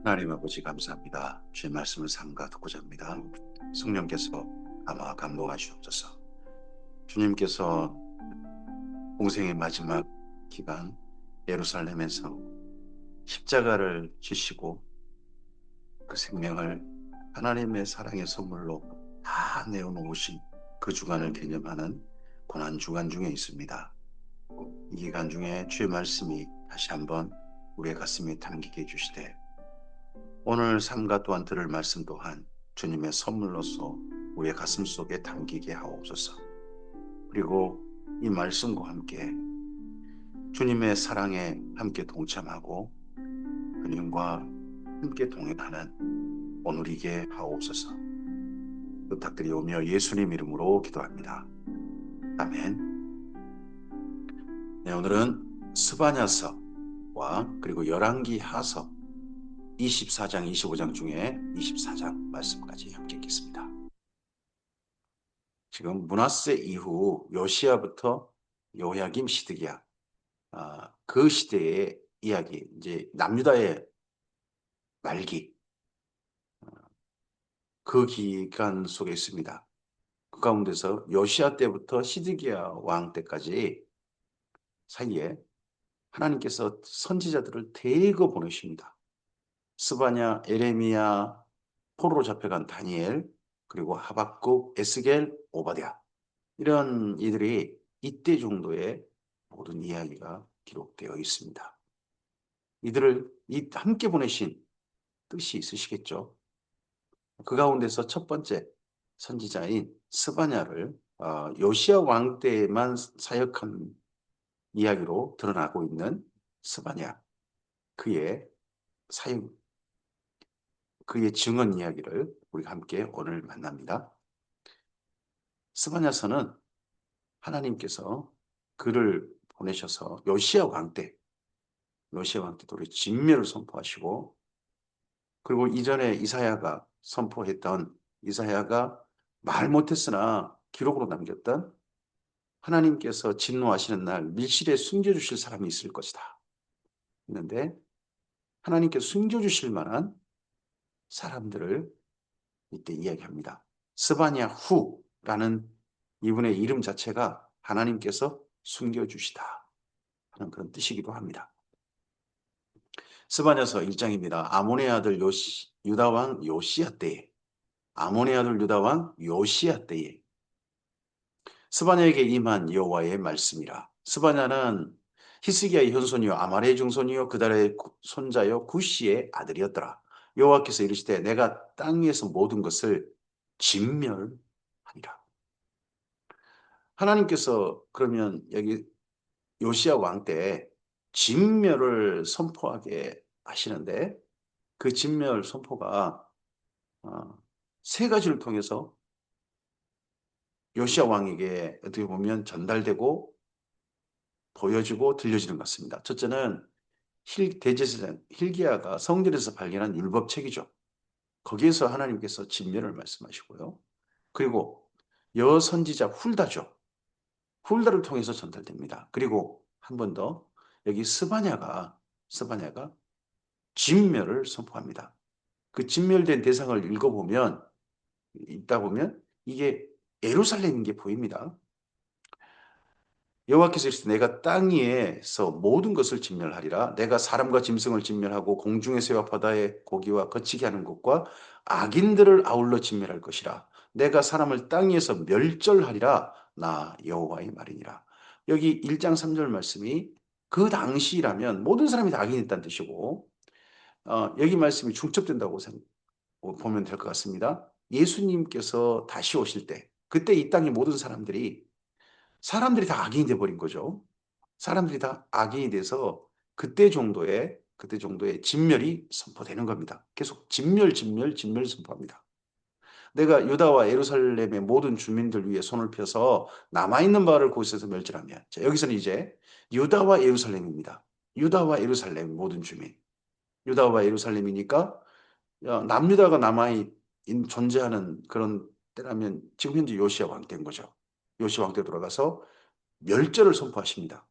하나님 아버지 감사합니다. 주의 말씀을 삼가 듣고자 합니다. 성령께서 아마 감동하시옵소서. 주님께서 공생의 마지막 기간 예루살렘에서 십자가를 지시고 그 생명을 하나님의 사랑의 선물로 다 내어놓으신 그 주간을 기념하는 고난주간 중에 있습니다. 이 기간 중에 주의 말씀이 다시 한번 우리의 가슴에 담기게 해주시되 오늘 삶과 또한 들을 말씀 또한 주님의 선물로서 우리의 가슴 속에 담기게 하옵소서. 그리고 이 말씀과 함께 주님의 사랑에 함께 동참하고 주님과 함께 동행하는 오늘이게 하옵소서. 부탁드리오며 예수님 이름으로 기도합니다. 아멘. 네, 오늘은 스바냐서와 그리고 열왕기하서 24장, 25장 중에 24장 말씀까지 함께 읽겠습니다. 지금 므낫세 이후 요시야부터 요야김 시드기야, 그 시대의 이야기, 이제 남유다의 말기, 그 기간 속에 있습니다. 그 가운데서 요시야 때부터 시드기야 왕 때까지 사이에 하나님께서 선지자들을 대거 보내십니다. 스바냐, 에레미야, 포로로 잡혀간 다니엘, 그리고 하박국, 에스겔, 오바댜, 이런 이들이 이때 정도의 모든 이야기가 기록되어 있습니다. 이들을 함께 보내신 뜻이 있으시겠죠. 그 가운데서 첫 번째 선지자인 스바냐를 요시야 왕 때만 사역한 이야기로 드러나고 있는 스바냐, 그의 사역, 그의 증언 이야기를 우리가 함께 오늘 만납니다. 스바냐서는 하나님께서 그를 보내셔서 요시야 왕 때도 우리 진멸을 선포하시고, 그리고 이전에 이사야가 말 못했으나 기록으로 남겼던 하나님께서 진노하시는 날 밀실에 숨겨주실 사람이 있을 것이다 했는데, 하나님께서 숨겨주실 만한 사람들을 이때 이야기합니다. 스바냐 후라는 이분의 이름 자체가 하나님께서 숨겨주시다 하는 그런 뜻이기도 합니다. 스바냐서 1장입니다. 아몬의 아들 유다왕 요시야 때에, 아몬의 아들 유다왕 요시야 때에 스바냐에게 임한 여호와의 말씀이라. 스바냐는 히스기야의 현손이요 아말의 증손이요 그달의 손자요 구시의 아들이었더라. 여호와께서 이르시되 내가 땅 위에서 모든 것을 진멸하리라. 하나님께서 그러면 여기 요시야 왕 때 진멸을 선포하게 하시는데, 그 진멸 선포가 세 가지를 통해서 요시야 왕에게 어떻게 보면 전달되고 보여지고 들려지는 것 같습니다. 첫째는 대제사장 hil기야가 성전에서 발견한 율법책이죠. 거기에서 하나님께서 진멸을 말씀하시고요. 그리고 여선지자 훌다를 통해서 전달됩니다. 그리고 한 번 더 여기 스바냐가 진멸을 선포합니다. 그 진멸된 대상을 읽다 보면 이게 예루살렘인 게 보입니다. 여호와께서 이르시되 내가 땅 위에서 모든 것을 진멸하리라. 내가 사람과 짐승을 진멸하고 공중의 새와 바다의 고기와 거치게 하는 것과 악인들을 아울러 진멸할 것이라. 내가 사람을 땅 위에서 멸절하리라. 나 여호와의 말이니라. 여기 1장 3절 말씀이 그 당시라면 모든 사람이 다 악인이었다는 뜻이고, 여기 말씀이 중첩된다고 보면 될 것 같습니다. 예수님께서 다시 오실 때, 그때 이 땅의 모든 사람들이 다 악인이 돼버린 거죠. 사람들이 다 악인이 돼서 그때 정도의 진멸이 선포되는 겁니다. 계속 진멸 선포합니다. 내가 유다와 예루살렘의 모든 주민들 위해 손을 펴서 남아있는 바를 곳에서 멸절하며, 자, 여기서는 이제 유다와 예루살렘입니다. 유다와 예루살렘 모든 주민. 유다와 예루살렘이니까 남유다가 존재하는 그런 때라면 지금 현재 요시야 왕 때인 거죠. 요시야 왕 때 돌아가서 멸절을 선포하십니다.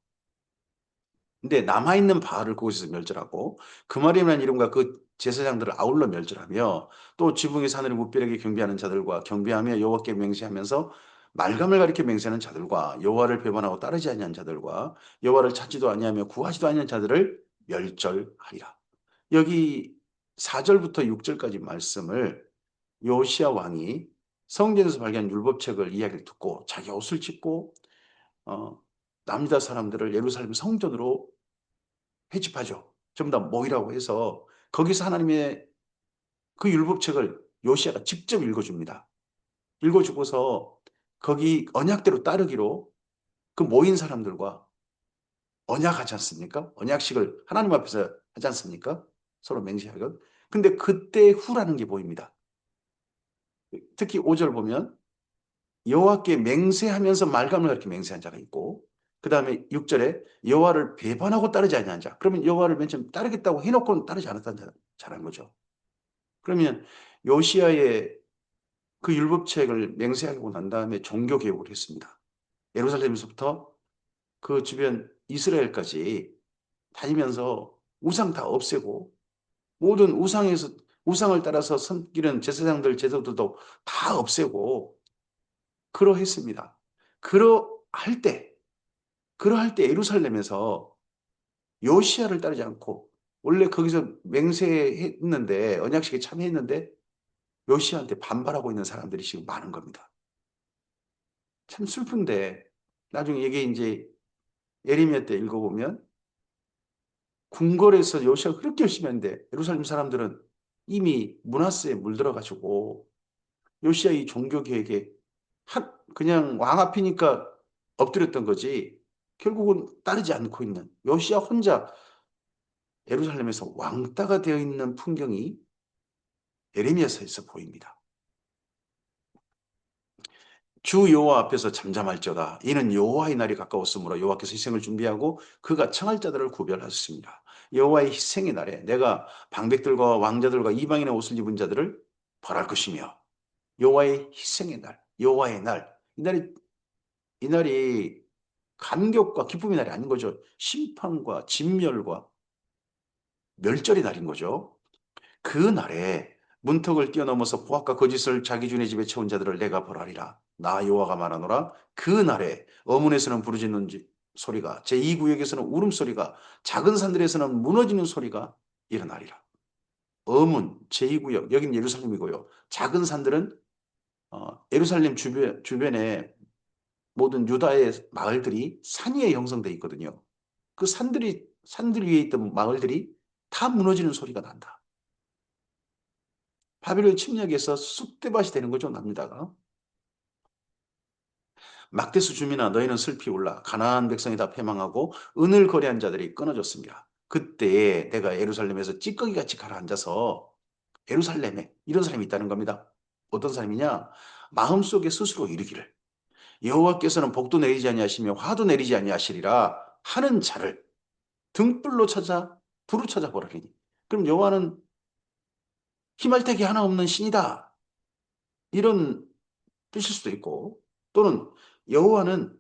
근데 남아있는 바알을 그곳에서 멸절하고 그마림이라는 이름과 그 제사장들을 아울러 멸절하며 또 지붕의 사늘이 무뼈르게 경배하는 자들과 경배하며 여호와께 맹세하면서 말감을 가리켜 맹세하는 자들과 여호와를 배반하고 따르지 아니한 자들과 여호와를 찾지도 아니하며 구하지도 아니한 자들을 멸절하리라. 여기 4절부터 6절까지 말씀을 요시야 왕이 성전에서 발견한 율법책을 이야기를 듣고 자기 옷을 찢고 어, 남유다 사람들을 예루살렘 성전으로 회집하죠. 전부 다 모이라고 해서 거기서 하나님의 그 율법책을 요시아가 직접 읽어줍니다. 읽어주고서 거기 언약대로 따르기로 그 모인 사람들과 언약하지 않습니까? 언약식을 하나님 앞에서 하지 않습니까? 서로 맹세하건. 근데 그때 후라는 게 보입니다. 특히 5절 보면 여호와께 맹세하면서 말감을 가리켜 맹세한 자가 있고 그 다음에 6절에 여호와를 배반하고 따르지 아니한 자. 그러면 여호와를 맨 처음 따르겠다고 해놓고는 따르지 않았다는 자라는 거죠. 그러면 요시아의 그 율법책을 맹세하고 난 다음에 종교 개혁을 했습니다. 예루살렘에서부터 그 주변 이스라엘까지 다니면서 우상 다 없애고 모든 우상에서 우상을 따라서 섬기는 제사장들 제도들도 다 없애고 그러했습니다. 그러할 때 그러할 때 예루살렘에서 요시아를 따르지 않고 원래 거기서 맹세했는데 언약식에 참여했는데 요시아한테 반발하고 있는 사람들이 지금 많은 겁니다. 참 슬픈데 나중에 이게 이제 예레미야 때 읽어보면 궁궐에서 요시아가 그렇게 열심히 했는데 예루살렘 사람들은 이미 므낫세에 물들어가지고 요시아 이 종교 계획에 그냥 왕 앞이니까 엎드렸던 거지 결국은 따르지 않고 있는 요시아 혼자 예루살렘에서 왕따가 되어 있는 풍경이 예레미야서에서 보입니다. 주 여호와 앞에서 잠잠할지어다. 이는 여호와의 날이 가까웠으므로 여호와께서 희생을 준비하고 그가 청할 자들을 구별하셨습니다. 여호와의 희생의 날에 내가 방백들과 왕자들과 이방인의 옷을 입은 자들을 벌할 것이며 여호와의 희생의 날, 여호와의 날, 이 날이 감격과 기쁨의 날이 아닌 거죠. 심판과 진멸과 멸절의 날인 거죠. 그 날에 문턱을 뛰어넘어서 보악과 거짓을 자기 주인의 집에 채운 자들을 내가 벌하리라. 나 여호와가 말하노라. 그 날에 어문에서는 부르짖는 소리가 제2구역에서는 울음소리가 작은 산들에서는 무너지는 소리가 일어나리라. 어문 제2구역 여기는 예루살렘이고요. 작은 산들은 예루살렘 주변에 모든 유다의 마을들이 산 위에 형성되어 있거든요. 그 산들 위에 있던 마을들이 다 무너지는 소리가 난다. 바빌론 침략에서 쑥대밭이 되는 거죠, 남유다가. 막대수 주민아 너희는 슬피 울라. 가나안 백성이 다 패망하고 은을 거래한 자들이 끊어졌습니다. 그때 내가 예루살렘에서 찌꺼기같이 가라앉아서 예루살렘에 이런 사람이 있다는 겁니다. 어떤 사람이냐? 마음속에 스스로 이르기를 여호와께서는 복도 내리지 아니하시며 화도 내리지 아니하시리라 하는 자를 등불로 찾아 불을 찾아 보라리니. 그럼 여호와는 희말택이 하나 없는 신이다. 이런 뜻일 수도 있고 또는 여호와는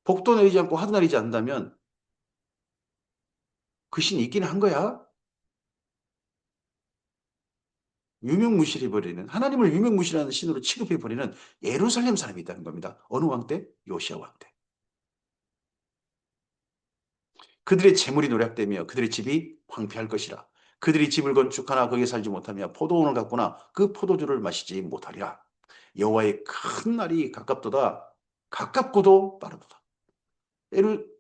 복도 내리지 않고 화도 내리지 않는다면 그 신이 있기는 한 거야. 유명무실해버리는 하나님을 유명무실하는 신으로 취급해버리는 예루살렘 사람이 있다는 겁니다. 어느 왕 때? 요시아 왕 때. 그들의 재물이 노략되며 그들의 집이 황폐할 것이라. 그들이 집을 건축하나 거기에 살지 못하며 포도원을 갖거나 그 포도주를 마시지 못하리라. 여호와의 큰 날이 가깝도다. 가깝고도 빠르도다.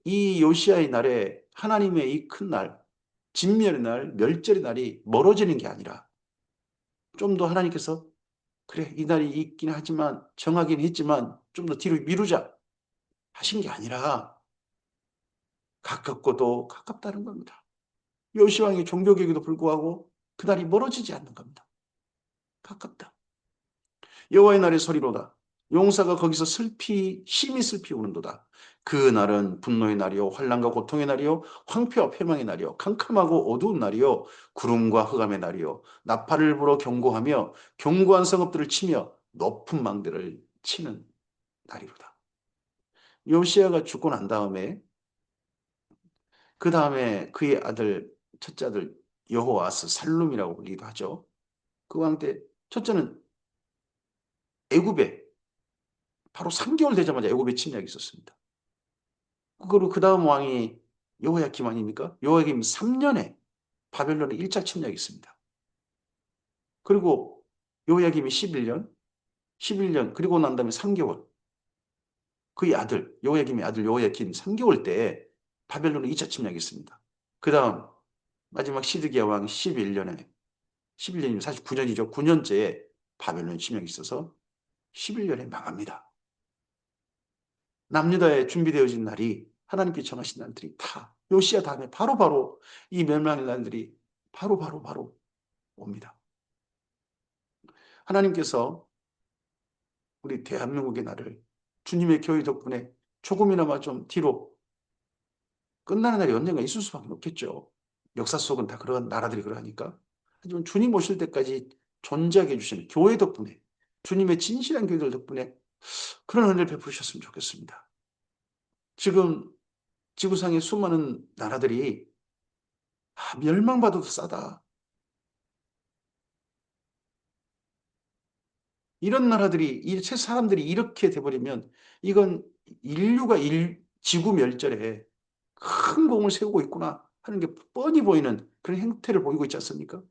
이 요시아의 날에 하나님의 이 큰 날, 진멸의 날, 멸절의 날이 멀어지는 게 아니라 좀 더 하나님께서 그래 이 날이 있긴 하지만 정하긴 했지만 좀 더 뒤로 미루자 하신 게 아니라 가깝고도 가깝다는 겁니다. 요시왕의 종교개혁에도 불구하고 그 날이 멀어지지 않는 겁니다. 가깝다. 여호와의 날의 소리로다. 용사가 거기서 심히 슬피 우는도다. 그 날은 분노의 날이요 환난과 고통의 날이요 황폐와 패망의 날이요 캄캄하고 어두운 날이요 구름과 흑암의 날이요 나팔을 불어 경고하며 견고한 성읍들을 치며 높은 망대를 치는 날이로다. 요시아가 죽고 난 다음에 그 다음에 그의 아들, 첫째 아들 여호와스 살룸이라고 불리기도 하죠. 그 왕 때 첫째는 애굽에 바로 3개월 되자마자 애굽에 침략이 있었습니다. 그거로 그 다음 왕이 여호야김 아닙니까? 여호야김 3년에 바벨론에 1차 침략이 있습니다. 그리고 여호야김이 11년 그리고 난 다음에 3개월 그의 아들 여호야김의 아들 여호야김 3개월 때 바벨론에 2차 침략이 있습니다. 그 다음 마지막 시드기야 왕 11년이면 사실 9년이죠. 9년째에 바벨론 침략이 있어서 11년에 망합니다. 남유다에 준비되어진 날이 하나님께 정하신 날들이 다 요시야 다음에 바로바로 이 멸망의 날들이 바로 옵니다. 하나님께서 우리 대한민국의 날을 주님의 교회 덕분에 조금이나마 좀 뒤로 끝나는 날이 언젠가 있을 수밖에 없겠죠. 역사 속은 다 그런 나라들이 그러하니까. 하지만 주님 오실 때까지 존재하게 해주시는 교회 덕분에 주님의 진실한 교회들 덕분에 그런 은혜를 베푸셨으면 좋겠습니다. 지금 지구상의 수많은 나라들이 멸망받아도 싸다. 이런 나라들이 이 사람들이 이렇게 돼버리면 이건 인류가 지구 멸절에 큰 공을 세우고 있구나 하는 게 뻔히 보이는 그런 행태를 보이고 있지 않습니까?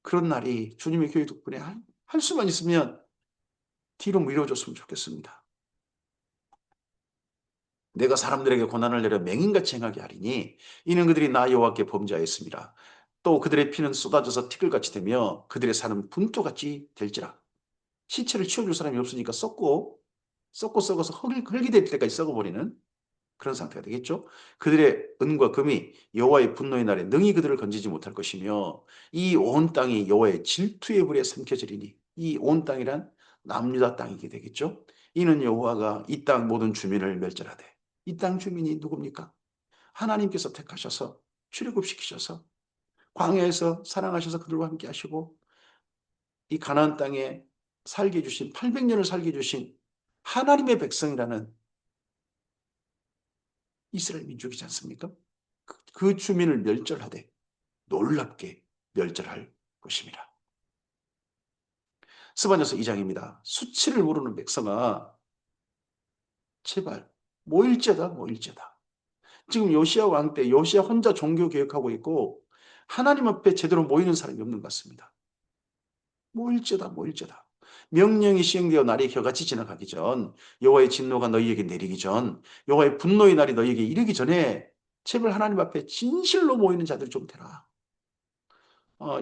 그런 날이 주님의 교회 덕분에 할 수만 있으면 뒤로 미뤄줬으면 좋겠습니다. 내가 사람들에게 고난을 내려 맹인같이 행하게 하리니 이는 그들이 나 여호와께 범죄하였습니다. 또 그들의 피는 쏟아져서 티끌같이 되며 그들의 살은 분토같이 될지라. 시체를 치워줄 사람이 없으니까 썩어서 흙이 될 때까지 썩어버리는 그런 상태가 되겠죠. 그들의 은과 금이 여호와의 분노의 날에 능히 그들을 건지지 못할 것이며 이 온 땅이 여호와의 질투의 불에 삼켜지리니 이 온 땅이란 남유다 땅이게 되겠죠. 이는 여호와가 이 땅 모든 주민을 멸절하되 이 땅 주민이 누굽니까? 하나님께서 택하셔서 출애굽시키셔서 광야에서 사랑하셔서 그들과 함께 하시고 이 가나안 땅에 살게 해주신 800년을 살게 해주신 하나님의 백성이라는 이스라엘 민족이지 않습니까? 그 주민을 멸절하되 놀랍게 멸절할 것입니다. 스바냐서 2장입니다. 수치를 모르는 백성아 제발 모일죄다. 지금 요시야 왕 때 요시야 혼자 종교 개혁하고 있고 하나님 앞에 제대로 모이는 사람이 없는 것 같습니다. 모일죄다. 명령이 시행되어 날이 겨같이 지나가기 전 여호와의 진노가 너희에게 내리기 전 여호와의 분노의 날이 너희에게 이르기 전에 제발 하나님 앞에 진실로 모이는 자들 좀 되라.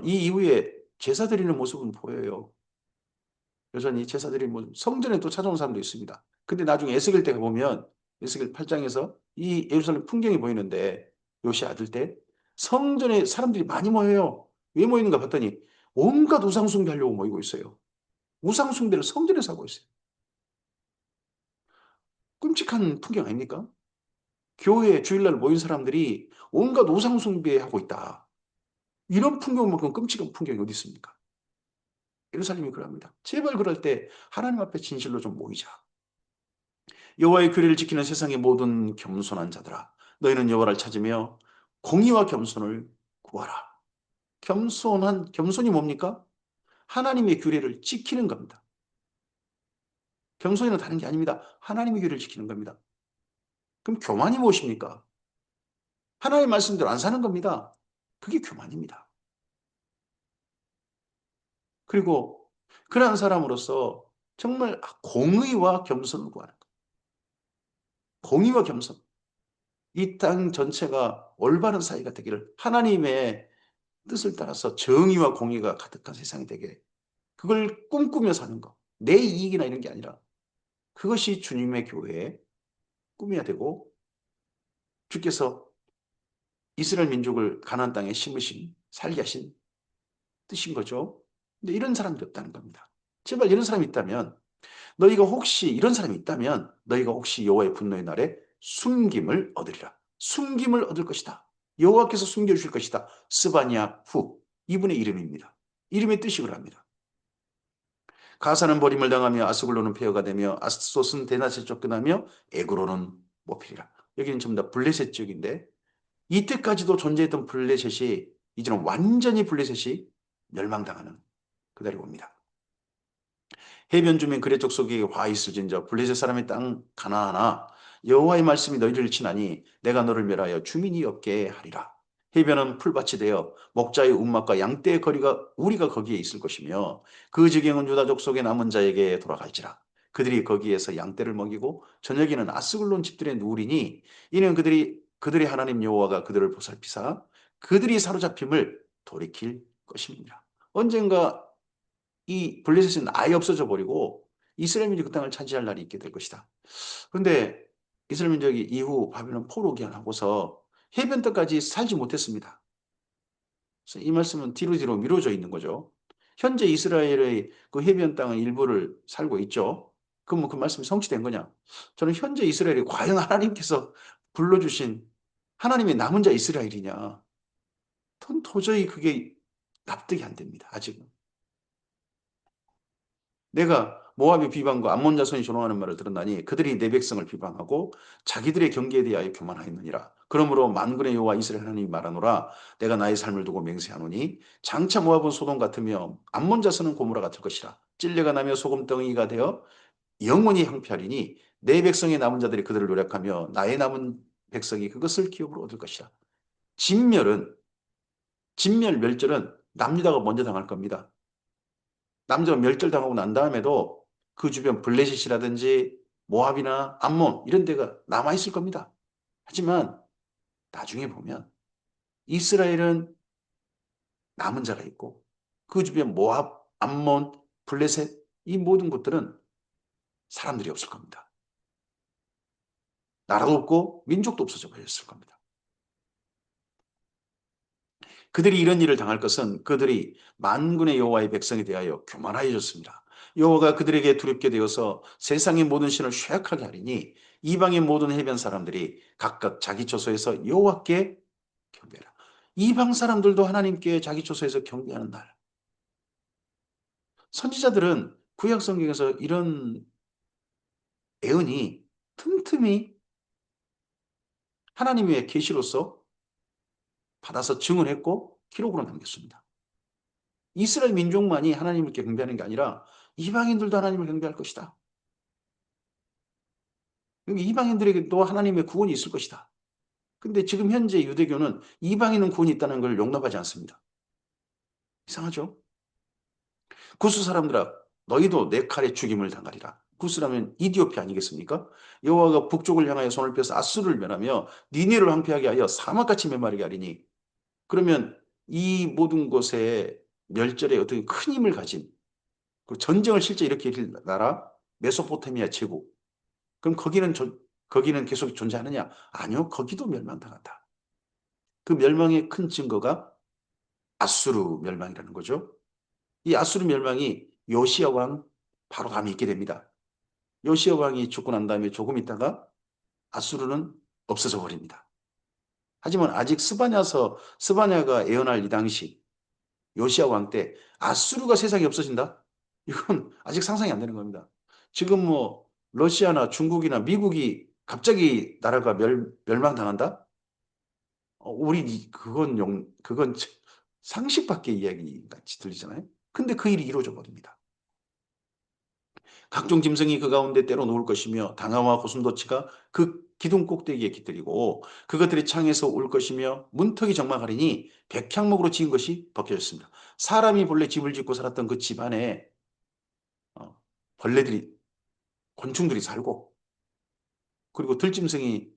이 이후에 제사 드리는 모습은 보여요. 여전히 제사 드리는 모습. 성전에 또 찾아온 사람도 있습니다. 근데 나중에 에스겔 때 보면 에스겔 8장에서 이 예루살렘 풍경이 보이는데 요시 아들 때 성전에 사람들이 많이 모여요. 왜 모이는가 봤더니 온갖 우상 숭배하려고 모이고 있어요. 우상 숭배를 성전에서 하고 있어요. 끔찍한 풍경 아닙니까? 교회에 주일날 모인 사람들이 온갖 우상 숭배하고 있다. 이런 풍경만큼 끔찍한 풍경이 어디 있습니까? 예루살렘이 그럽니다. 제발 그럴 때 하나님 앞에 진실로 좀 모이자. 여호와의 규례를 지키는 세상의 모든 겸손한 자들아, 너희는 여호와를 찾으며 공의와 겸손을 구하라. 겸손이 뭡니까? 하나님의 규례를 지키는 겁니다. 겸손이는 다른 게 아닙니다. 하나님의 규례를 지키는 겁니다. 그럼 교만이 무엇입니까? 하나님의 말씀대로 안 사는 겁니다. 그게 교만입니다. 그리고 그러한 사람으로서 정말 공의와 겸손을 구하는 것. 공의와 겸손. 이 땅 전체가 올바른 사이가 되기를 하나님의 뜻을 따라서 정의와 공의가 가득한 세상이 되게 그걸 꿈꾸며 사는 것. 내 이익이나 이런 게 아니라 그것이 주님의 교회의 꿈이어야 되고 주께서 이스라엘 민족을 가나안 땅에 심으신 살게 하신 뜻인 거죠. 근데 이런 사람이 없다는 겁니다. 제발 이런 사람이 있다면 이런 사람이 있다면 너희가 혹시 여호와의 분노의 날에 숨김을 얻으리라. 숨김을 얻을 것이다. 여호와께서 숨겨주실 것이다. 스바냐 후 이분의 이름입니다. 이름의 뜻이 그럽니다. 가사는 버림을 당하며 아스글로는 폐허가 되며 아스솥은 대낮에 쫓겨나며 에그로는 모피리라. 여기는 전부 다 블레셋 지역인데 이때까지도 존재했던 블레셋이 이제는 완전히 블레셋이 멸망당하는 그날이 옵니다. 해변 주민 그레 족속에게 화 있을진저 블레셋 사람의 땅 가나안아 여호와의 말씀이 너희를 치나니 내가 너를 멸하여 주민이 없게 하리라. 해변은 풀밭이 되어 목자의 운막과 양떼의 거리가 우리가 거기에 있을 것이며 그 지경은 유다 족속의 남은 자에게 돌아갈지라. 그들이 거기에서 양떼를 먹이고 저녁에는 아스글론 집들에 누우리니 이는 그들의 하나님 여호와가 그들을 보살피사 그들이 사로잡힘을 돌이킬 것입니다. 언젠가 이 블레셋은 아예 없어져 버리고 이스라엘 민족이 그 땅을 차지할 날이 있게 될 것이다. 그런데 이스라엘 민족이 이후 바벨론 포로기한 하고서 해변 때까지 살지 못했습니다. 그래서 이 말씀은 뒤로 뒤로 미뤄져 있는 거죠. 현재 이스라엘의 그 해변 땅의 일부를 살고 있죠. 그럼 그 말씀이 성취된 거냐? 저는 현재 이스라엘이 과연 하나님께서 불러주신 하나님의 남은 자 이스라엘이냐? 전 도저히 그게 납득이 안 됩니다. 아직은. 내가 모압의 비방과 암몬 자손이 조롱하는 말을 들었나니 그들이 내 백성을 비방하고 자기들의 경계에 대하여 교만하였느니라. 그러므로 만군의 여호와 이스라엘 하나님이 말하노라 내가 나의 삶을 두고 맹세하노니 장차 모압은 소돔 같으며 암몬 자손은 고모라 같을 것이라. 찔레가 나며 소금덩이가 되어 영원히 황폐하리니 내 백성의 남은 자들이 그들을 노력하며 나의 남은 백성이 그것을 기업으로 얻을 것이라. 진멸은 진멸 멸절은 남유다가 먼저 당할 겁니다. 남자가 멸절당하고 난 다음에도 그 주변 블레셋이라든지 모압이나 암몬 이런 데가 남아있을 겁니다. 하지만 나중에 보면 이스라엘은 남은 자가 있고 그 주변 모압, 암몬, 블레셋 이 모든 곳들은 사람들이 없을 겁니다. 나라도 없고 민족도 없어져 버렸을 겁니다. 그들이 이런 일을 당할 것은 그들이 만군의 여호와의 백성에 대하여 교만하여졌습니다. 여호와가 그들에게 두렵게 되어서 세상의 모든 신을 쇠약하게 하리니 이방의 모든 해변 사람들이 각각 자기 처소에서 여호와께 경배하라. 이방 사람들도 하나님께 자기 처소에서 경배하는 날. 선지자들은 구약 성경에서 이런 애언이 틈틈이 하나님의 계시로서 받아서 증언했고 기록으로 남겼습니다. 이스라엘 민족만이 하나님을 경배하는 게 아니라 이방인들도 하나님을 경배할 것이다. 이방인들에게도 하나님의 구원이 있을 것이다. 근데 지금 현재 유대교는 이방인은 구원이 있다는 걸 용납하지 않습니다. 이상하죠? 구스 사람들아 너희도 내 칼에 죽임을 당하리라. 구스라면 이디오피아 아니겠습니까? 여호와가 북쪽을 향하여 손을 펴서 아수르를 멸하며 니네를 황폐하게 하여 사막같이 메마르게 하리니 그러면 이 모든 곳에 멸절에 어떤 큰 힘을 가진 그 전쟁을 실제 일으킬 나라 메소포타미아 제국 그럼 거기는 계속 존재하느냐? 아니요. 거기도 멸망당한다. 그 멸망의 큰 증거가 아수르 멸망이라는 거죠. 이 아수르 멸망이 요시야 왕 바로 다음에 있게 됩니다. 요시야 왕이 죽고 난 다음에 조금 있다가 아수르는 없어져 버립니다. 하지만 아직 스바냐가 예언할 이 당시 요시야 왕 때 아수르가 세상에 없어진다? 이건 아직 상상이 안 되는 겁니다. 지금 뭐 러시아나 중국이나 미국이 갑자기 나라가 멸망당한다? 그건 상식 밖의 이야기 같이 들리잖아요. 근데 그 일이 이루어져 버립니다. 각종 짐승이 그 가운데 때로 놓을 것이며 당화와 고슴도치가 그 기둥 꼭대기에 깃들이고 그것들이 창에서 울 것이며 문턱이 적막하리니 백향목으로 지은 것이 벗겨졌습니다. 사람이 본래 집을 짓고 살았던 그 집 안에 어, 벌레들이 곤충들이 살고 그리고 들짐승이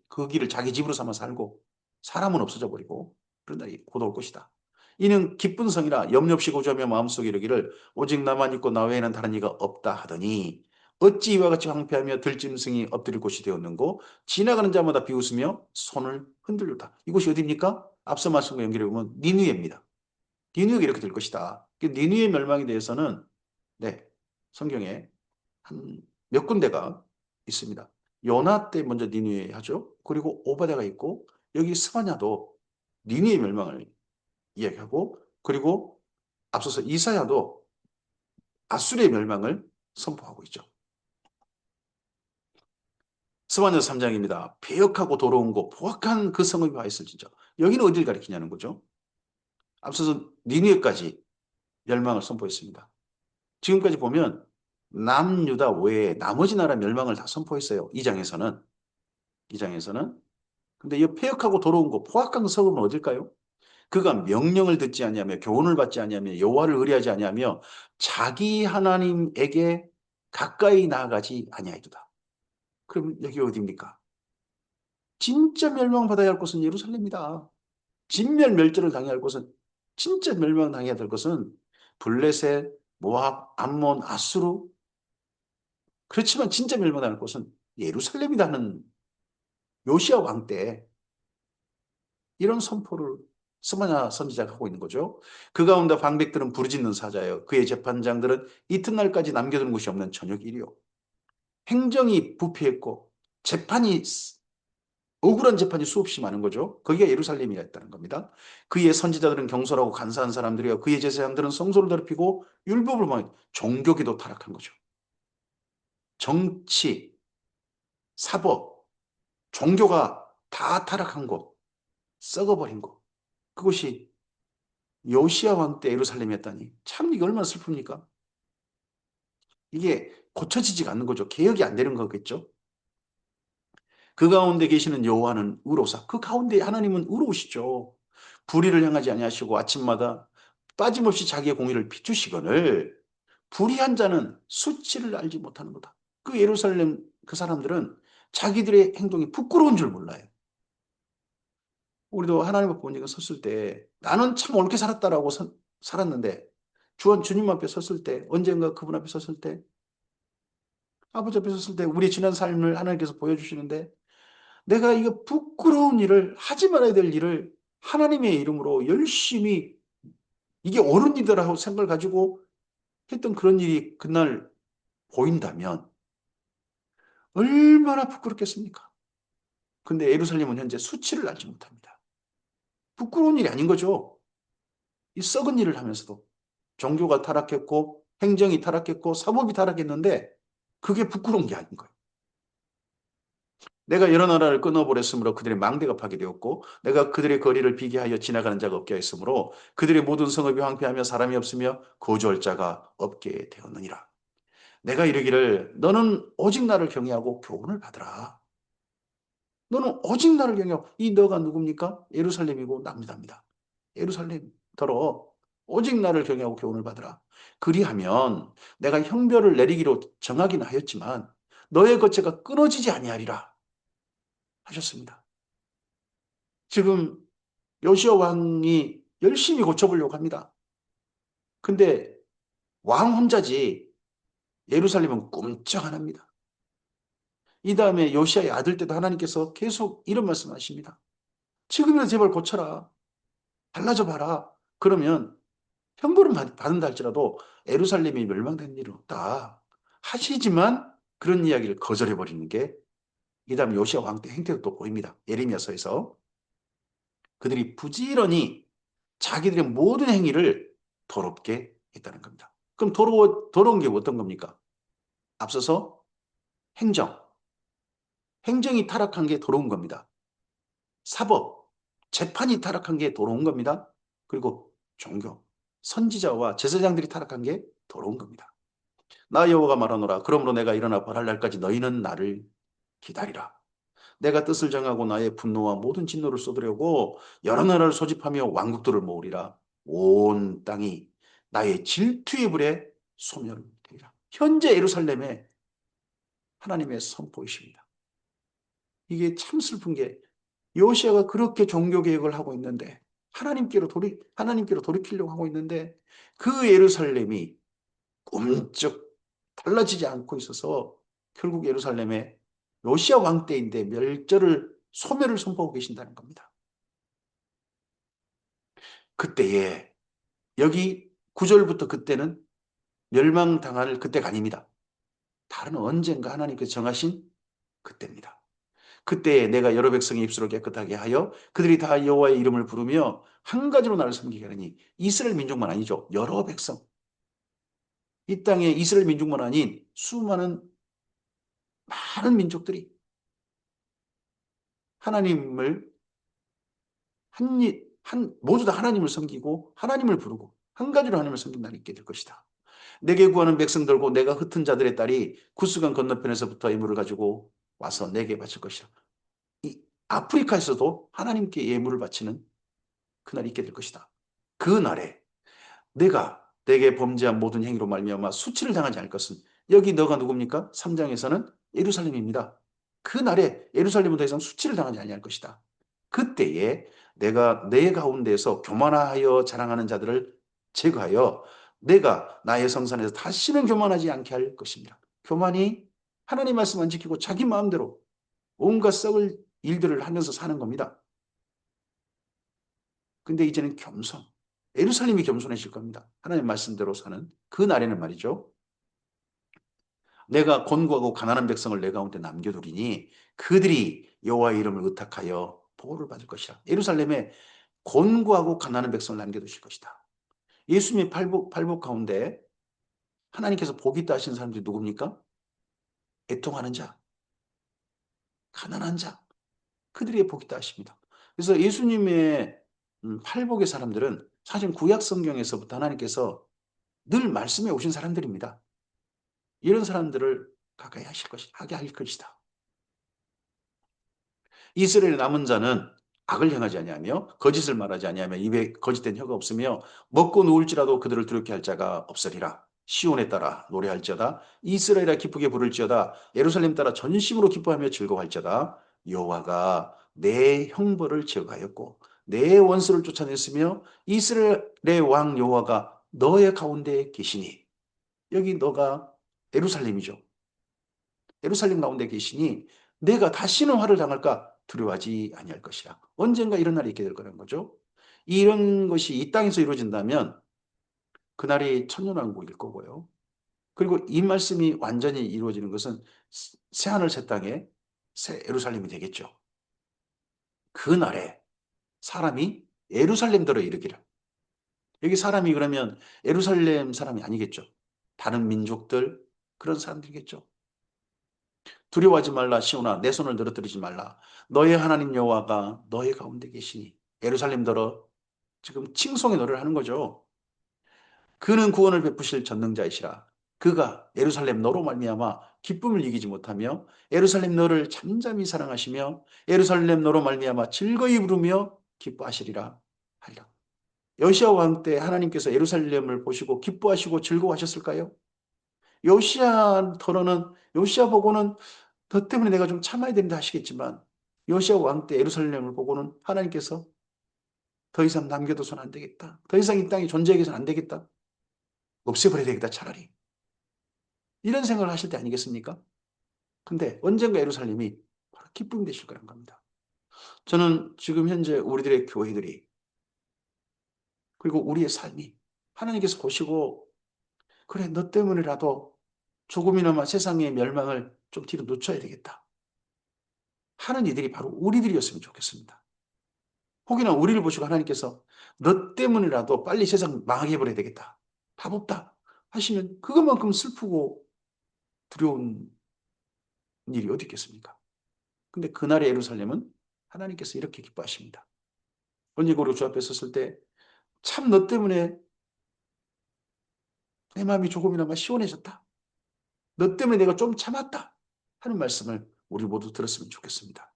거기를 자기 집으로 삼아 살고 사람은 없어져 버리고 그런 날이 곧 올 것이다. 이는 기쁜 성이라 염려 없이 고조하며 마음속에 이르기를 오직 나만 있고 나 외에는 다른 이가 없다 하더니 어찌 이와 같이 황폐하며 들짐승이 엎드릴 곳이 되었는고 지나가는 자마다 비웃으며 손을 흔들렸다. 이곳이 어디입니까? 앞서 말씀과 연결해 보면 니누에입니다. 니누에가 이렇게 될 것이다. 니누의 멸망에 대해서는 네, 성경에 한 몇 군데가 있습니다. 요나 때 먼저 니느웨 하죠. 그리고 오바댜가 있고 여기 스바냐도 니느웨 멸망을 이야기하고 그리고 앞서서 이사야도 아수르의 멸망을 선포하고 있죠. 스바냐 3장입니다. 배역하고 더러운 곳, 포악한 그 성읍이 와 있을지죠. 여기는 어딜 가리키냐는 거죠. 앞서서 니느웨까지 멸망을 선포했습니다. 지금까지 보면 남유다 외에 나머지 나라 멸망을 다 선포했어요. 이 장에서는. 근데 이 폐역하고 더러운 곳, 포악한 성읍은 어딜까요? 그가 명령을 듣지 아니하며 교훈을 받지 아니하며 여호와를 의뢰하지 아니하며 자기 하나님에게 가까이 나아가지 아니하이도다. 그럼 여기 어디입니까? 진짜 멸망받아야 할 곳은 예루살렘이다. 진멸 멸절을 당해야 할 곳은 진짜 멸망당해야 될 것은 블레셋, 모압, 암몬, 아수르. 그렇지만 진짜 멸망당할 곳은 예루살렘이라는 요시야 왕 때 이런 선포를 스마냐 선지자가 하고 있는 거죠. 그 가운데 방백들은 부르짖는 사자예요. 그의 재판장들은 이튿날까지 남겨두는 곳이 없는 저녁 일이요. 행정이 부패했고 재판이 억울한 재판이 수없이 많은 거죠. 거기가 예루살렘이었다는 겁니다. 그의 선지자들은 경솔하고 간사한 사람들이요. 그의 제사장들은 성소를 더럽히고 율법을 막 종교기도 타락한 거죠. 정치, 사법, 종교가 다 타락한 곳, 썩어버린 곳. 그것이 요시야 왕 때 예루살렘이었다니. 참 이게 얼마나 슬픕니까? 이게 고쳐지지가 않는 거죠. 개혁이 안 되는 거겠죠. 그 가운데 계시는 여호와는 의로사. 그 가운데 하나님은 의로우시죠. 불의를 향하지 아니하시고 아침마다 빠짐없이 자기의 공의를 비추시거늘 불의한 자는 수치를 알지 못하는 거다. 그 예루살렘 그 사람들은 자기들의 행동이 부끄러운 줄 몰라요. 우리도 하나님 앞에 본전에 섰을 때 나는 참 옳게 살았다라고 살았는데 주님 앞에 섰을 때 언젠가 그분 앞에 섰을 때 아버지 앞에 섰을 때 우리 지난 삶을 하나님께서 보여주시는데 내가 이거 부끄러운 일을 하지 말아야 될 일을 하나님의 이름으로 열심히 이게 옳은 일이라고 생각을 가지고 했던 그런 일이 그날 보인다면 얼마나 부끄럽겠습니까? 근데 예루살렘은 현재 수치를 알지 못합니다. 부끄러운 일이 아닌 거죠. 이 썩은 일을 하면서도 종교가 타락했고 행정이 타락했고 사법이 타락했는데 그게 부끄러운 게 아닌 거예요. 내가 여러 나라를 끊어버렸으므로 그들의 망대가 파괴되었고 내가 그들의 거리를 비게 하여 지나가는 자가 없게 하였으므로 그들의 모든 성읍이 황폐하며 사람이 없으며 거주할 자가 없게 되었느니라. 내가 이르기를 너는 오직 나를 경외하고 교훈을 받으라. 너는 오직 나를 경외하고 이 너가 누굽니까? 예루살렘이고 남유다입니다. 예루살렘더러 오직 나를 경외하고 교훈을 받으라. 그리하면 내가 형벌을 내리기로 정하긴 하였지만 너의 거체가 끊어지지 아니하리라 하셨습니다. 지금 요시야 왕이 열심히 고쳐보려고 합니다. 근데 왕 혼자지 예루살렘은 꼼짝 안 합니다. 이 다음에 요시야의 아들 때도 하나님께서 계속 이런 말씀하십니다. 지금이라도 제발 고쳐라. 달라져 봐라. 그러면 형벌은 받는다 할지라도 예루살렘이 멸망된 일은 없다. 하시지만 그런 이야기를 거절해버리는 게 이 다음 요시야 왕 때 행태도 또 보입니다. 예레미야서에서 그들이 부지런히 자기들의 모든 행위를 더럽게 했다는 겁니다. 그럼 더러운 게 어떤 겁니까? 앞서서 행정, 행정이 타락한 게 더러운 겁니다. 사법, 재판이 타락한 게 더러운 겁니다. 그리고 종교, 선지자와 제사장들이 타락한 게 더러운 겁니다. 나 여호와가 말하노라. 그러므로 내가 일어나 벌할 날까지 너희는 나를 기다리라. 내가 뜻을 정하고 나의 분노와 모든 진노를 쏟으려고 여러 나라를 소집하며 왕국들을 모으리라. 온 땅이 나의 질투의 불에 소멸되리라. 현재 예루살렘에 하나님의 선포이십니다. 이게 참 슬픈 게 요시아가 그렇게 종교 개혁을 하고 있는데 하나님께로 돌이키려고 하고 있는데 그 예루살렘이 꿈쩍 달라지지 않고 있어서 결국 예루살렘에 요시아 왕 때인데 소멸을 선포하고 계신다는 겁니다. 그때에 여기 9절부터 그때는 멸망당할 그때가 아닙니다. 다른 언젠가 하나님께서 정하신 그때입니다. 그때에 내가 여러 백성의 입술을 깨끗하게 하여 그들이 다 여호와의 이름을 부르며 한 가지로 나를 섬기게 하니 이스라엘 민족만 아니죠. 여러 백성. 이 땅에 이스라엘 민족만 아닌 수많은 많은 민족들이 하나님을 모두 다 하나님을 섬기고 하나님을 부르고 한 가지로 하나님을 섬긴 날이 있게 될 것이다. 내게 구하는 백성들고 내가 흩은 자들의 딸이 구스강 건너편에서부터 예물을 가지고 와서 내게 바칠 것이다. 이 아프리카에서도 하나님께 예물을 바치는 그날이 있게 될 것이다. 그 날에 내가 내게 범죄한 모든 행위로 말미암아 수치를 당하지 않을 것은 여기 너가 누굽니까? 3장에서는 예루살렘입니다. 그 날에 예루살렘은 더 이상 수치를 당하지 아니할 것이다. 그때에 내가 내 가운데에서 교만하여 자랑하는 자들을 제거하여 내가 나의 성산에서 다시는 교만하지 않게 할 것입니다. 교만이 하나님 말씀 안 지키고 자기 마음대로 온갖 썩을 일들을 하면서 사는 겁니다. 근데 이제는 겸손. 예루살렘이 겸손해질 겁니다. 하나님 말씀대로 사는 그 날에는 말이죠. 내가 곤고하고 가난한 백성을 내 가운데 남겨두리니 그들이 여호와의 이름을 의탁하여 보호를 받을 것이라. 예루살렘에 곤고하고 가난한 백성을 남겨두실 것이다. 예수님의 팔복 가운데 하나님께서 복이 있다 하시는 사람들이 누굽니까? 애통하는 자, 가난한 자, 그들에게 복이 있다 하십니다. 그래서 예수님의 팔복의 사람들은 사실 구약 성경에서부터 하나님께서 늘 말씀해 오신 사람들입니다. 이런 사람들을 가까이 하게 할 것이다. 이스라엘의 남은 자는 악을 행하지 아니하며 거짓을 말하지 아니하며 입에 거짓된 혀가 없으며 먹고 누울지라도 그들을 두렵게 할 자가 없으리라. 시온에 따라 노래할지어다. 이스라엘아 기쁘게 부를지어다. 예루살렘 따라 전심으로 기뻐하며 즐거워할지어다. 여호와가 내 형벌을 제거하였고 내 원수를 쫓아냈으며 이스라엘의 왕 여호와가 너의 가운데 계시니. 여기 너가 예루살렘이죠. 예루살렘 가운데 계시니 내가 다시는 화를 당할까 두려워하지 아니할 것이라. 언젠가 이런 날이 있게 될 거라는 거죠. 이런 것이 이 땅에서 이루어진다면 그날이 천년왕국일 거고요. 그리고 이 말씀이 완전히 이루어지는 것은 새하늘 새 땅에 새 예루살렘이 되겠죠. 그날에 사람이 예루살렘대로 이르기를. 여기 사람이 그러면 예루살렘 사람이 아니겠죠. 다른 민족들 그런 사람들이겠죠. 두려워하지 말라 시온아 내 손을 늘어뜨리지 말라. 너의 하나님 여호와가 너의 가운데 계시니. 예루살렘더러 지금 칭송의 노래를 하는 거죠. 그는 구원을 베푸실 전능자이시라. 그가 예루살렘 너로 말미암아 기쁨을 이기지 못하며 예루살렘 너를 잠잠히 사랑하시며 예루살렘 너로 말미암아 즐거이 부르며 기뻐하시리라 하리라. 여시아 왕 때 하나님께서 예루살렘을 보시고 기뻐하시고 즐거워하셨을까요? 요시아 보고는 너 때문에 내가 좀 참아야 된다 하시겠지만 요시아 왕 때 예루살렘을 보고는 하나님께서 더 이상 남겨둬서는 안 되겠다. 더 이상 이 땅에 존재하게 해서는 안 되겠다. 없애버려야 되겠다 차라리. 이런 생각을 하실 때 아니겠습니까? 근데 언젠가 예루살렘이 바로 기쁨이 되실 거란 겁니다. 저는 지금 현재 우리들의 교회들이 그리고 우리의 삶이 하나님께서 보시고 그래 너 때문에라도 조금이나마 세상의 멸망을 좀 뒤로 놓쳐야 되겠다 하는 이들이 바로 우리들이었으면 좋겠습니다. 혹이나 우리를 보시고 하나님께서 너 때문이라도 빨리 세상 망하게 해버려야 되겠다. 답 없다 하시면 그것만큼 슬프고 두려운 일이 어디 있겠습니까? 근데 그날의 예루살렘은 하나님께서 이렇게 기뻐하십니다. 언제고 우리 주 앞에 섰을 때 참 너 때문에 내 마음이 조금이나마 시원해졌다. 너 때문에 내가 좀 참았다 하는 말씀을 우리 모두 들었으면 좋겠습니다.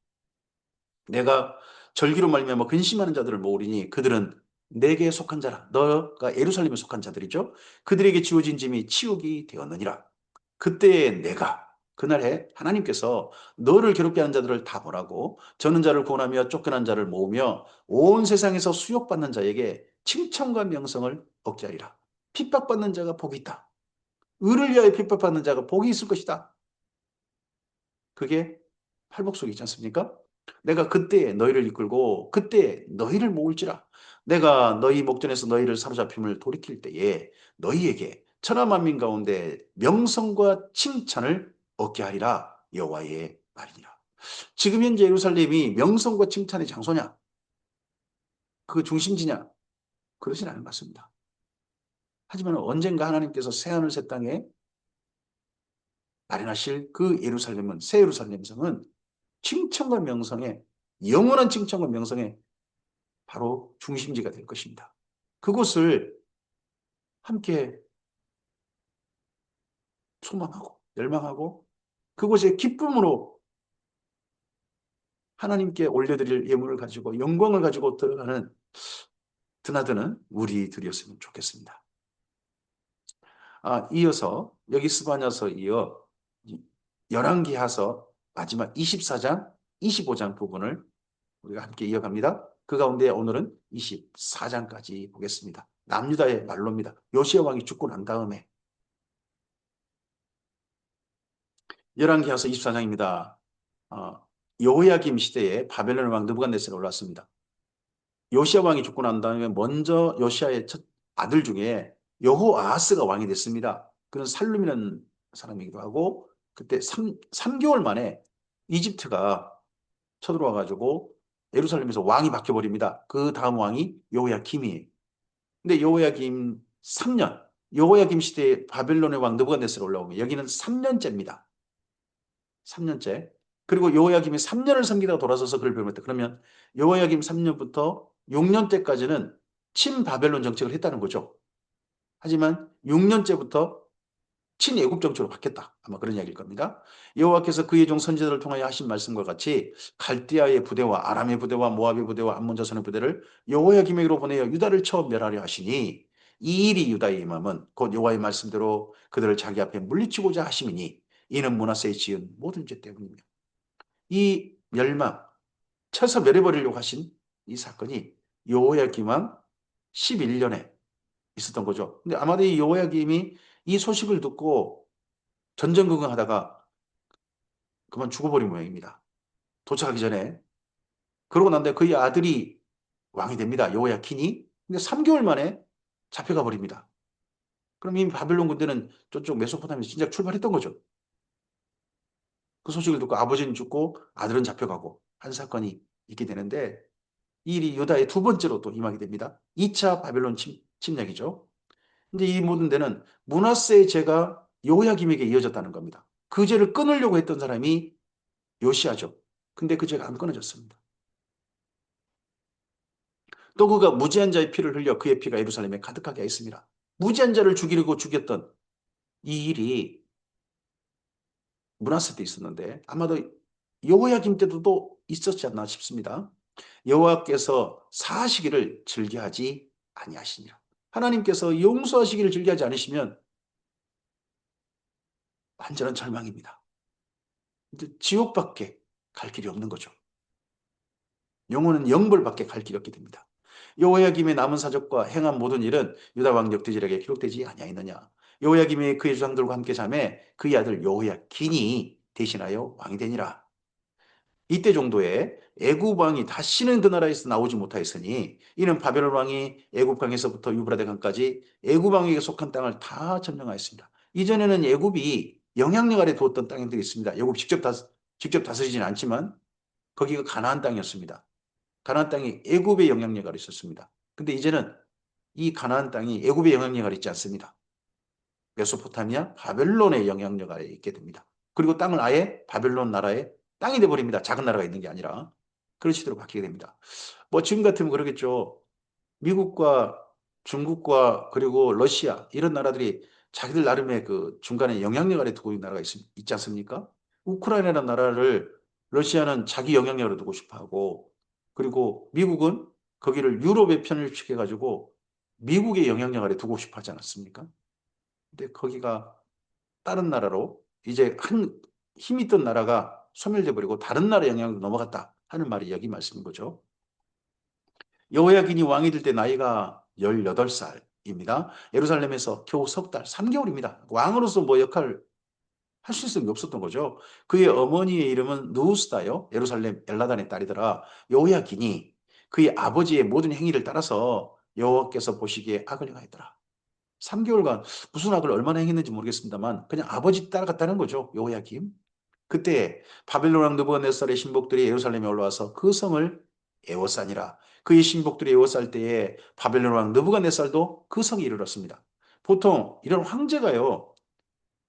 내가 절기로 말미암아 근심하는 자들을 모으리니 그들은 내게 속한 자라. 너가 예루살렘에 속한 자들이죠. 그들에게 지어진 짐이 치욕이 되었느니라. 그때 내가 그날에 하나님께서 너를 괴롭게 하는 자들을 다 보라고 저는 자를 구원하며 쫓겨난 자를 모으며 온 세상에서 수욕받는 자에게 칭찬과 명성을 얻게 하리라. 핍박받는 자가 복이 있다. 의를 위하여 핍박받는 자가 복이 있을 것이다. 그게 팔복속이 있지 않습니까? 내가 그때 너희를 이끌고 그때 너희를 모을지라. 내가 너희 목전에서 너희를 사로잡힘을 돌이킬 때에 너희에게 천하 만민 가운데 명성과 칭찬을 얻게 하리라. 여호와의 말이니라. 지금 현재 예루살렘이 명성과 칭찬의 장소냐? 그 중심지냐? 그러진 않은 것 같습니다. 하지만 언젠가 하나님께서 새하늘 새 땅에 마련하실 그 예루살렘은 새 예루살렘 성은 칭찬과 명성의 영원한 칭찬과 명성의 바로 중심지가 될 것입니다. 그곳을 함께 소망하고 열망하고 그곳에 기쁨으로 하나님께 올려드릴 예물을 가지고 영광을 가지고 들어가는 드나드는 우리들이었으면 좋겠습니다. 이어서 여기 스바냐서 이어 열왕기하서 마지막 24장, 25장 부분을 우리가 함께 이어갑니다. 그 가운데 오늘은 24장까지 보겠습니다. 남유다의 말로입니다. 요시야 왕이 죽고 난 다음에 열왕기하서 24장입니다. 여호야김 시대에 바벨론 왕 느부갓네살이 올랐습니다. 요시야 왕이 죽고 난 다음에 먼저 요시야의 첫 아들 중에 여호아하스가 왕이 됐습니다. 그는 살룸이라는 사람이기도 하고 그때 3개월 만에 이집트가 쳐들어와 가지고 예루살렘에서 왕이 바뀌어 버립니다. 그 다음 왕이 여호야김이에요. 근데 여호야김 3년, 여호야김 시대에 바벨론의 왕 느부갓네살 올라오면 여기는 3년째입니다. 3년째. 그리고 여호야김이 3년을 섬기다가 돌아서서 그를 배웠다. 그러면 여호야김 3년부터 6년 때까지는 친바벨론 정책을 했다는 거죠. 하지만 6년째부터 친애굽 정책으로 바뀌었다. 아마 그런 이야기일 겁니다. 여호와께서 그의 종 선지자들을 통하여 하신 말씀과 같이 갈대아의 부대와 아람의 부대와 모압의 부대와 암몬 자손의 부대를 여호야김에게로 보내어 유다를 처음 멸하려 하시니 이 일이 유다의 임함은 곧 여호와의 말씀대로 그들을 자기 앞에 물리치고자 하심이니 이는 므낫세의 지은 모든 죄 때문이며 이 멸망 쳐서 멸해버리려고 하신 이 사건이 여호야김 왕 11년에 있었던 거죠. 근데 아마도 이 여호야김이 이 소식을 듣고 전전긍긍하다가 그만 죽어버린 모양입니다. 도착하기 전에. 그러고 난 다음에 그의 아들이 왕이 됩니다. 여호야킨이. 근데 3개월 만에 잡혀가 버립니다. 그럼 이미 바벨론 군대는 저쪽 메소포타미아에서 진짜 출발했던 거죠. 그 소식을 듣고 아버지는 죽고 아들은 잡혀가고 한 사건이 있게 되는데 이 일이 유다의 두 번째로 또 임하게 됩니다. 2차 바벨론 침략이죠. 근데 이 모든 데는 므낫세의 죄가 여호야김에게 이어졌다는 겁니다. 그 죄를 끊으려고 했던 사람이 요시야죠. 근데 그 죄가 안 끊어졌습니다. 또 그가 무지한 자의 피를 흘려 그의 피가 예루살렘에 가득하게 했습니다. 무지한 자를 죽이려고 죽였던 이 일이 므낫세 때 있었는데 아마도 여호야김 때도 또 있었지 않나 싶습니다. 여호와께서 사하시기를 즐겨하지 아니하시니라. 하나님께서 용서하시기를 즐겨하지 않으시면 완전한 절망입니다. 지옥밖에 갈 길이 없는 거죠. 영혼은 영벌밖에 갈 길이 없게 됩니다. 여호야김의 남은 사적과 행한 모든 일은 유다 왕 역대지력에 기록되지 아니하였느냐. 여호야김이 그의 조상들과 함께 잠에 그의 아들 여호야긴이 대신하여 왕이 되니라. 이때 정도에 애굽 왕이 다시는 그 나라에서 나오지 못하였으니 이는 바벨론 왕이 애굽 강에서부터 유브라데 강까지 애굽 왕에게 속한 땅을 다 점령하였습니다. 이전에는 애굽이 영향력 아래 두었던 땅들이 있습니다. 애굽 직접 다스리지는 않지만 거기가 가나안 땅이었습니다. 가나안 땅이 애굽의 영향력 아래 있었습니다. 근데 이제는 이 가나안 땅이 애굽의 영향력 아래 있지 않습니다. 메소포타미아, 바벨론의 영향력 아래 있게 됩니다. 그리고 땅을 아예 바벨론 나라의 땅이 돼버립니다. 작은 나라가 있는 게 아니라. 그런 시대로 바뀌게 됩니다. 뭐 지금 같으면 그러겠죠. 미국과 중국과 그리고 러시아 이런 나라들이 자기들 나름의 그 중간에 영향력 아래 두고 있는 나라가 있지 않습니까? 우크라이나라는 나라를 러시아는 자기 영향력으로 두고 싶어 하고 그리고 미국은 거기를 유럽에 편입시켜 가지고 미국의 영향력 아래 두고 싶어 하지 않았습니까? 근데 거기가 다른 나라로 이제 한 힘 있던 나라가 소멸돼 버리고 다른 나라 영향으로 넘어갔다 하는 말이 여기 말씀인 거죠. 여호야긴이 왕이 될 때 나이가 18살입니다. 예루살렘에서 겨우 석 달, 3개월입니다. 왕으로서 뭐 역할을 할 수 있는 게 없었던 거죠. 그의 어머니의 이름은 누우스다요. 예루살렘 엘라단의 딸이더라. 여호야긴이 그의 아버지의 모든 행위를 따라서 여호와께서 보시기에 악을 행하였더라. 3개월간 무슨 악을 얼마나 행했는지 모르겠습니다만 그냥 아버지 따라갔다는 거죠. 여호야김. 그때 바벨론 왕 느부갓네살의 신복들이 예루살렘에 올라와서 그 성을 에워싸니라. 그의 신복들이 에워쌀 때에 바벨론 왕 느부갓네살도 그 성에 이르렀습니다. 보통 이런 황제가요.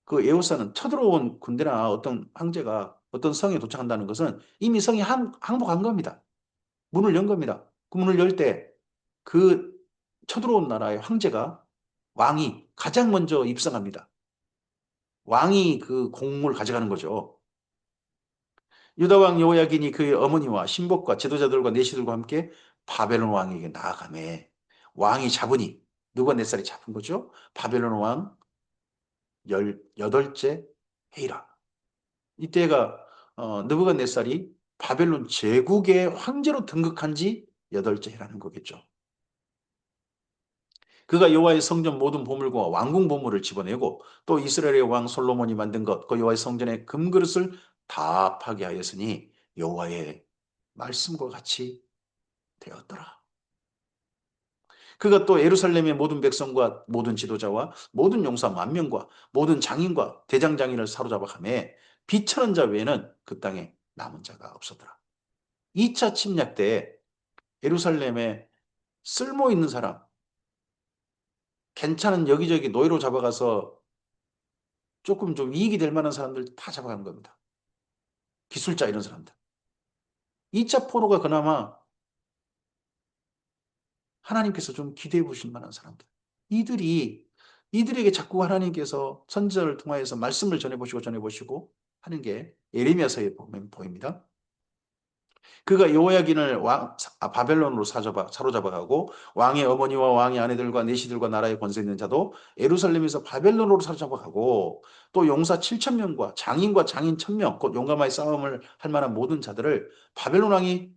그 에워싸는 쳐들어온 군대나 어떤 황제가 어떤 성에 도착한다는 것은 이미 성이 항복한 겁니다. 문을 연 겁니다. 그 문을 열 때 그 쳐들어온 나라의 황제가 왕이 가장 먼저 입성합니다. 왕이 그 공을 가져가는 거죠. 유다 왕 여호야긴이 그의 어머니와 신복과 지도자들과 내시들과 함께 바벨론 왕에게 나아가매 왕이 잡으니 느부갓네살이 잡은 거죠. 바벨론 왕 18째 해이라. 이때가 느부갓네살이 바벨론 제국의 황제로 등극한 지 8째 해라는 거겠죠. 그가 여호와의 성전 모든 보물과 왕궁 보물을 집어내고 또 이스라엘의 왕 솔로몬이 만든 것, 그 여호와의 성전의 금그릇을 다 파괴하였으니 여호와의 말씀과 같이 되었더라. 그가 또 예루살렘의 모든 백성과 모든 지도자와 모든 용사 10,000명과 모든 장인과 대장장이를 사로잡아 가매 비천한 자 외에는 그 땅에 남은 자가 없었더라. 2차 침략 때 예루살렘에 쓸모 있는 사람, 괜찮은 여기저기 노예로 잡아가서 조금 좀 이익이 될 만한 사람들 다 잡아가는 겁니다. 기술자 이런 사람들. 2차 포로가 그나마 하나님께서 좀 기대해 보실 만한 사람들. 이들에게 자꾸 하나님께서 선지자를 통하여서 말씀을 전해보시고 하는 게 예레미야서에 보면 보입니다. 그가 여호야긴을 바벨론으로 사로잡아가고 왕의 어머니와 왕의 아내들과 내시들과 나라의 권세 있는 자도 예루살렘에서 바벨론으로 사로잡아가고 또 용사 7,000명과 장인과 장인 1,000명 곧 용감하게 싸움을 할 만한 모든 자들을 바벨론 왕이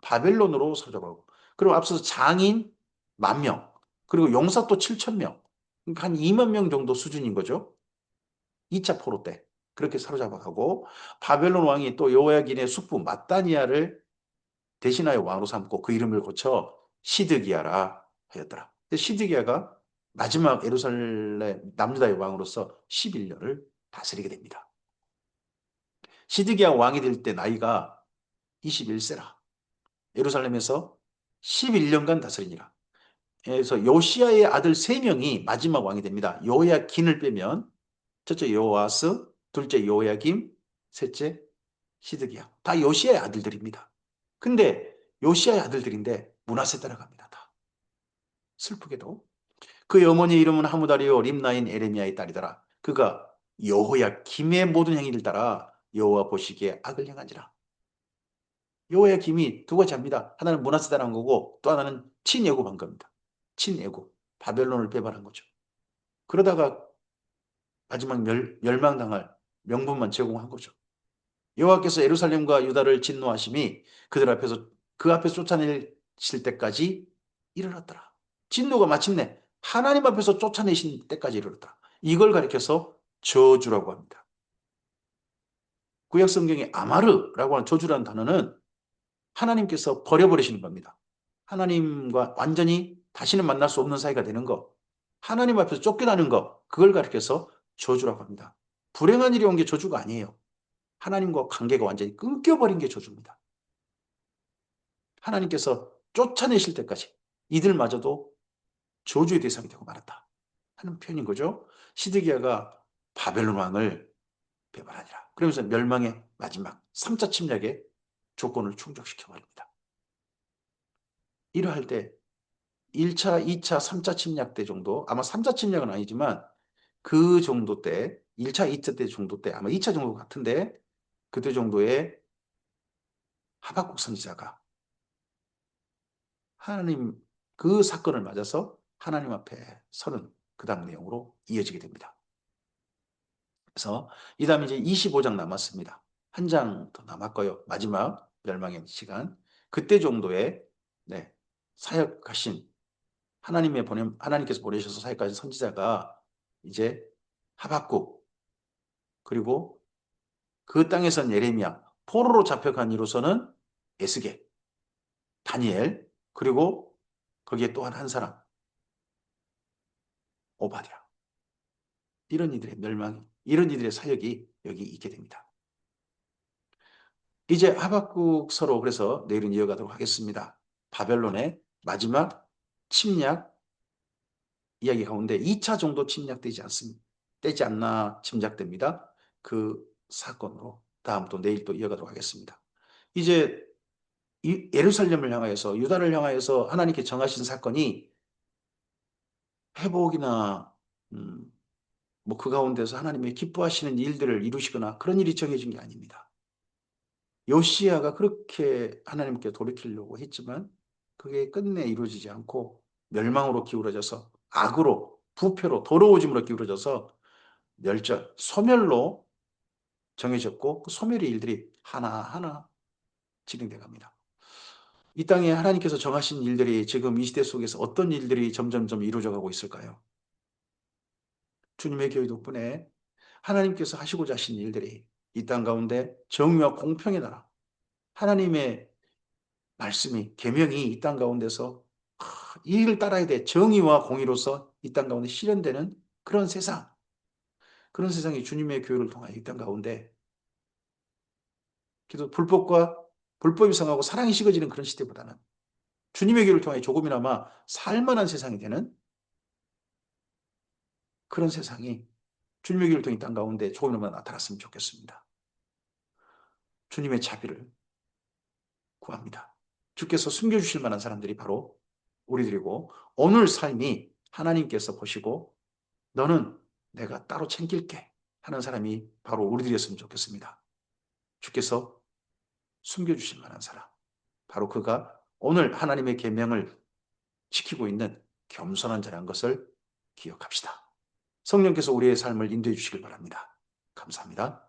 바벨론으로 사로잡아가고 그리고 앞서서 장인 10,000명 그리고 용사 또 7,000명 그러니까 한 2만 명 정도 수준인 거죠. 2차 포로 때 그렇게 사로잡아가고 바벨론 왕이 또 여호야긴의 숙부 mat다니아를 대신하여 왕으로 삼고 그 이름을 고쳐 시드기야라 하였더라. 시드기야가 마지막 예루살렘 남유다의 왕으로서 11년을 다스리게 됩니다. 시드기야 왕이 될 때 나이가 21세라. 예루살렘에서 11년간 다스리니라. 그래서 요시야의 아들 3명이 마지막 왕이 됩니다. 요야긴을 빼면 첫째 요아스, 둘째 요야김, 셋째 시드기야. 다 요시야의 아들들입니다. 근데 요시야의 아들들인데 므낫세 따라갑니다. 다. 슬프게도. 그의 어머니의 이름은 하무다리요 림나인 에레미야의 딸이더라. 그가 여호야김의 모든 행위를 따라 여호와 보시기에 악을 행한지라. 여호야김이 두 가지 합니다. 하나는 므낫세 따라한 거고 또 하나는 친애굽한 겁니다. 친애굽. 바벨론을 배반한 거죠. 그러다가 마지막 멸망당할 명분만 제공한 거죠. 여호와께서 예루살렘과 유다를 진노하심이 그들 앞에서 그 앞에서 쫓아내실 때까지 이르렀더라. 진노가 마침내 하나님 앞에서 쫓아내신 때까지 이르렀더라. 이걸 가리켜서 저주라고 합니다. 구약 성경에 아마르라고 하는 저주라는 단어는 하나님께서 버려버리시는 겁니다. 하나님과 완전히 다시는 만날 수 없는 사이가 되는 것, 하나님 앞에서 쫓겨나는 것, 그걸 가리켜서 저주라고 합니다. 불행한 일이 온 게 저주가 아니에요. 하나님과 관계가 완전히 끊겨버린 게 저주입니다. 하나님께서 쫓아내실 때까지 이들마저도 저주의 대상이 되고 말았다 하는 표현인 거죠. 시드기야가 바벨론 왕을 배반하니라. 그러면서 멸망의 마지막 3차 침략의 조건을 충족시켜 버립니다. 이러할 때 1차, 2차, 3차 침략 때 정도 아마 3차 침략은 아니지만 그 정도 때 1차, 2차 때 정도 때 아마 2차 정도 같은데 그때 정도에 하박국 선지자가 하나님 그 사건을 맞아서 하나님 앞에 서는 그 다음 내용으로 이어지게 됩니다. 그래서 이 다음에 이제 25장 남았습니다. 한 장 더 남았고요. 마지막 멸망의 시간. 그때 정도에 네, 사역하신 하나님께서 보내셔서 사역하신 선지자가 이제 하박국 그리고 그 땅에선 예레미야 포로로 잡혀간 이로서는 에스겔 다니엘 그리고 거기에 또 한 사람 오바댜 이런 이들의 멸망 이런 이들의 사역이 여기 있게 됩니다. 이제 하박국서로 그래서 내일은 이어가도록 하겠습니다. 바벨론의 마지막 침략 이야기 가운데 2차 정도 침략되지 않습니다. 되지 않나 짐작됩니다. 그 사건으로 다음 또 내일 또 이어가도록 하겠습니다. 이제 예루살렘을 향하여서 유다를 향하여서 하나님께 정하신 사건이 회복이나 뭐 그 가운데서 하나님의 기뻐하시는 일들을 이루시거나 그런 일이 정해진 게 아닙니다. 요시야가 그렇게 하나님께 돌이키려고 했지만 그게 끝내 이루어지지 않고 멸망으로 기울어져서 악으로 부패로 더러워짐으로 기울어져서 멸절, 소멸로 정해졌고 그 소멸의 일들이 하나하나 진행돼 갑니다. 이 땅에 하나님께서 정하신 일들이 지금 이 시대 속에서 어떤 일들이 점점점 이루어져 가고 있을까요? 주님의 교회 덕분에 하나님께서 하시고자 하신 일들이 이 땅 가운데 정의와 공평의 나라, 하나님의 말씀이, 계명이 이 땅 가운데서 이 일을 따라야 돼. 정의와 공의로서 이 땅 가운데 실현되는 그런 세상, 그런 세상이 주님의 교회를 통하여 이 땅 가운데 그래도 불법이 성하고 사랑이 식어지는 그런 시대보다는 주님의 교회를 통하여 조금이나마 살만한 세상이 되는 그런 세상이 주님의 교회를 통해 이 땅 가운데 조금이나마 나타났으면 좋겠습니다. 주님의 자비를 구합니다. 주께서 숨겨주실 만한 사람들이 바로 우리들이고 오늘 삶이 하나님께서 보시고 너는 내가 따로 챙길게 하는 사람이 바로 우리들이었으면 좋겠습니다. 주께서 숨겨주실 만한 사람, 바로 그가 오늘 하나님의 계명을 지키고 있는 겸손한 자라는 것을 기억합시다. 성령께서 우리의 삶을 인도해 주시길 바랍니다. 감사합니다.